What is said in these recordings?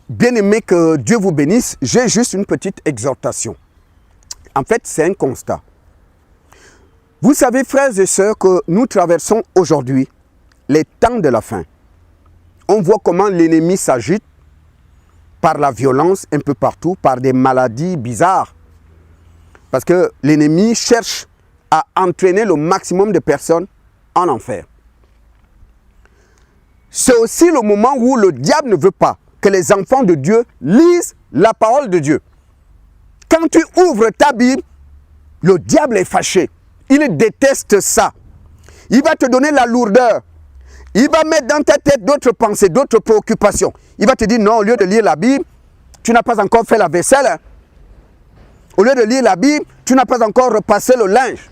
Bien-aimés, que Dieu vous bénisse. J'ai juste une petite exhortation. En fait, c'est un constat. Vous savez, frères et sœurs, que nous traversons aujourd'hui les temps de la fin. On voit comment l'ennemi s'agite par la violence un peu partout, par des maladies bizarres. Parce que l'ennemi cherche à entraîner le maximum de personnes en enfer. C'est aussi le moment où le diable ne veut pas que les enfants de Dieu lisent la parole de Dieu. Quand tu ouvres ta Bible, le diable est fâché. Il déteste ça. Il va te donner la lourdeur. Il va mettre dans ta tête d'autres pensées, d'autres préoccupations. Il va te dire non, au lieu de lire la Bible, tu n'as pas encore fait la vaisselle. Hein? Au lieu de lire la Bible, tu n'as pas encore repassé le linge.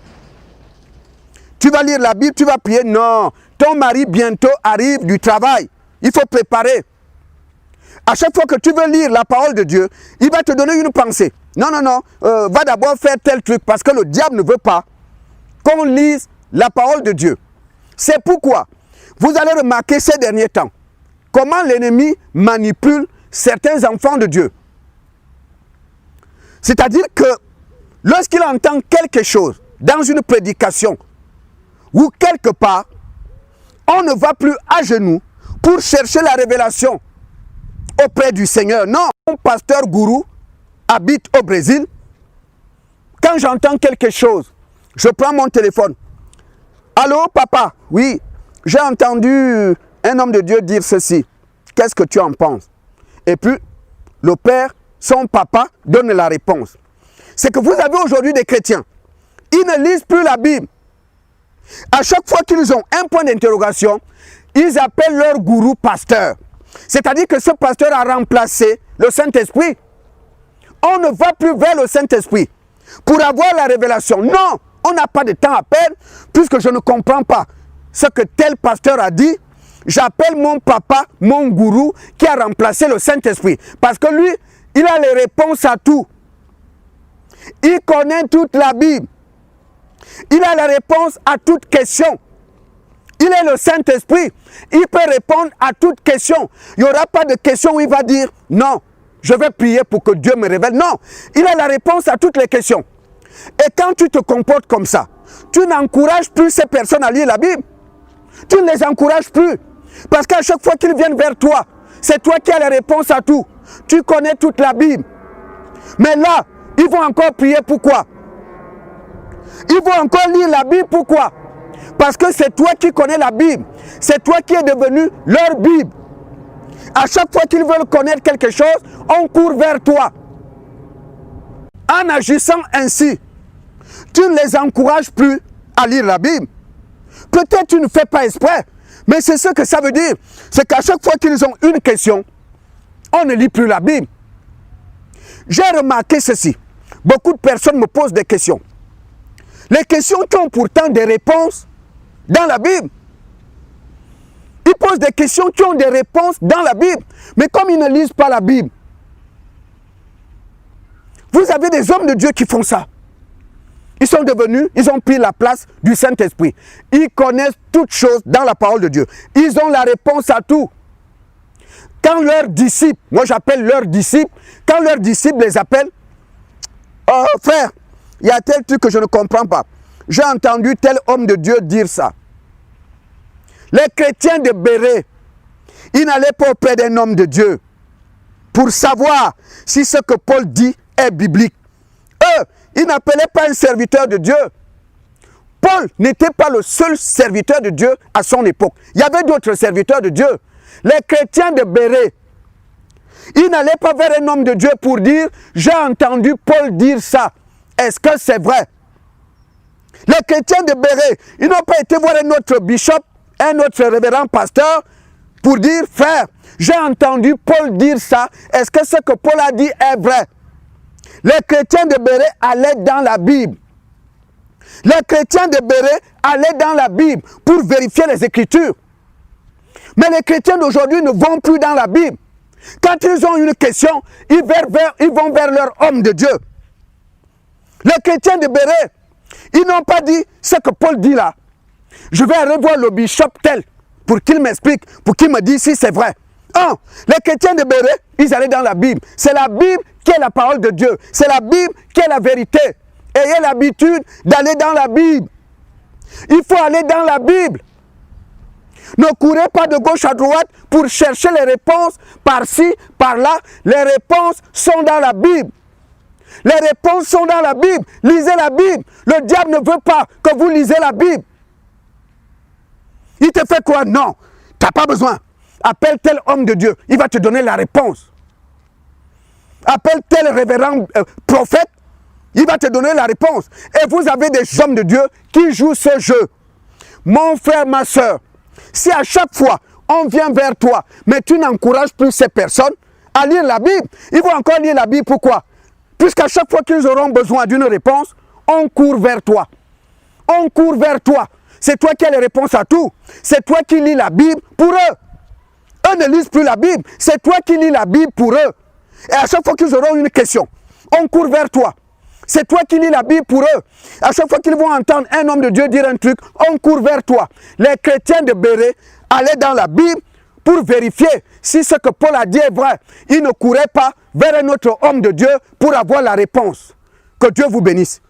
Tu vas lire la Bible, tu vas prier. Non, ton mari bientôt arrive du travail. Il faut préparer. À chaque fois que tu veux lire la parole de Dieu, il va te donner une pensée. Non, non, non, va d'abord faire tel truc parce que le diable ne veut pas qu'on lise la parole de Dieu. C'est pourquoi vous allez remarquer ces derniers temps comment l'ennemi manipule certains enfants de Dieu. C'est-à-dire que lorsqu'il entend quelque chose dans une prédication ou quelque part, on ne va plus à genoux pour chercher la révélation auprès du Seigneur. Non, mon pasteur gourou habite au Brésil. Quand j'entends quelque chose, je prends mon téléphone. Allô, papa? Oui, j'ai entendu un homme de Dieu dire ceci. Qu'est-ce que tu en penses? Et puis, le père, son papa, donne la réponse. C'est que vous avez aujourd'hui des chrétiens. Ils ne lisent plus la Bible. À chaque fois qu'ils ont un point d'interrogation, ils appellent leur gourou pasteur. C'est-à-dire que ce pasteur a remplacé le Saint-Esprit. On ne va plus vers le Saint-Esprit pour avoir la révélation. Non, on n'a pas de temps à perdre puisque je ne comprends pas ce que tel pasteur a dit. J'appelle mon papa, mon gourou qui a remplacé le Saint-Esprit. Parce que lui, il a les réponses à tout. Il connaît toute la Bible. Il a la réponse à toute question. Il est le Saint-Esprit. Il peut répondre à toute question. Il n'y aura pas de question où il va dire non, je vais prier pour que Dieu me révèle. Non, il a la réponse à toutes les questions. Et quand tu te comportes comme ça, tu n'encourages plus ces personnes à lire la Bible. Tu ne les encourages plus. Parce qu'à chaque fois qu'ils viennent vers toi, c'est toi qui as la réponse à tout. Tu connais toute la Bible. Mais là, ils vont encore prier. Pourquoi? Ils vont encore lire la Bible. Pourquoi? Parce que c'est toi qui connais la Bible. C'est toi qui es devenu leur Bible. À chaque fois qu'ils veulent connaître quelque chose, on court vers toi. En agissant ainsi, tu ne les encourages plus à lire la Bible. Peut-être tu ne fais pas exprès, mais c'est ce que ça veut dire. C'est qu'à chaque fois qu'ils ont une question, on ne lit plus la Bible. J'ai remarqué ceci. Beaucoup de personnes me posent des questions. Les questions qui ont pourtant des réponses dans la Bible. Ils posent des questions qui ont des réponses dans la Bible. Mais comme ils ne lisent pas la Bible, vous avez des hommes de Dieu qui font ça. Ils sont devenus, ils ont pris la place du Saint-Esprit. Ils connaissent toutes choses dans la parole de Dieu. Ils ont la réponse à tout. Quand leurs disciples, moi j'appelle leurs disciples, quand leurs disciples les appellent, oh frère, il y a tel truc que je ne comprends pas. J'ai entendu tel homme de Dieu dire ça. Les chrétiens de Béret, ils n'allaient pas auprès d'un homme de Dieu pour savoir si ce que Paul dit est biblique. Eux, ils n'appelaient pas un serviteur de Dieu. Paul n'était pas le seul serviteur de Dieu à son époque. Il y avait d'autres serviteurs de Dieu. Les chrétiens de Béret, ils n'allaient pas vers un homme de Dieu pour dire « J'ai entendu Paul dire ça. Est-ce que c'est vrai ?» Les chrétiens de Béret, ils n'ont pas été voir un autre bishop, un autre révérend pasteur pour dire « Frère, j'ai entendu Paul dire ça. Est-ce que ce que Paul a dit est vrai ?» Les chrétiens de Béret allaient dans la Bible. Les chrétiens de Béret allaient dans la Bible pour vérifier les Écritures. Mais les chrétiens d'aujourd'hui ne vont plus dans la Bible. Quand ils ont une question, ils vont vers leur homme de Dieu. Les chrétiens de Béret, ils n'ont pas dit ce que Paul dit là. Je vais revoir le bishop tel pour qu'il m'explique, pour qu'il me dise si c'est vrai. Un, les chrétiens de Béret, ils allaient dans la Bible. C'est la Bible qui est la parole de Dieu. C'est la Bible qui est la vérité. Ayez l'habitude d'aller dans la Bible. Il faut aller dans la Bible. Ne courez pas de gauche à droite pour chercher les réponses par-ci, par-là. Les réponses sont dans la Bible. Les réponses sont dans la Bible. Lisez la Bible. Le diable ne veut pas que vous lisez la Bible. Il te fait quoi? Non, tu n'as pas besoin. Appelle tel homme de Dieu. Il va te donner la réponse. Appelle tel révérend prophète. Il va te donner la réponse. Et vous avez des hommes de Dieu qui jouent ce jeu. Mon frère, ma soeur, si à chaque fois on vient vers toi, mais tu n'encourages plus ces personnes à lire la Bible, ils vont encore lire la Bible. Pourquoi? Puisqu'à chaque fois qu'ils auront besoin d'une réponse, on court vers toi. On court vers toi. C'est toi qui as les réponses à tout. C'est toi qui lis la Bible pour eux. Eux ne lisent plus la Bible. C'est toi qui lis la Bible pour eux. Et à chaque fois qu'ils auront une question, on court vers toi. C'est toi qui lis la Bible pour eux. À chaque fois qu'ils vont entendre un homme de Dieu dire un truc, on court vers toi. Les chrétiens de Béret allaient dans la Bible pour vérifier si ce que Paul a dit est vrai. Ils ne couraient pas vers un autre homme de Dieu pour avoir la réponse. Que Dieu vous bénisse.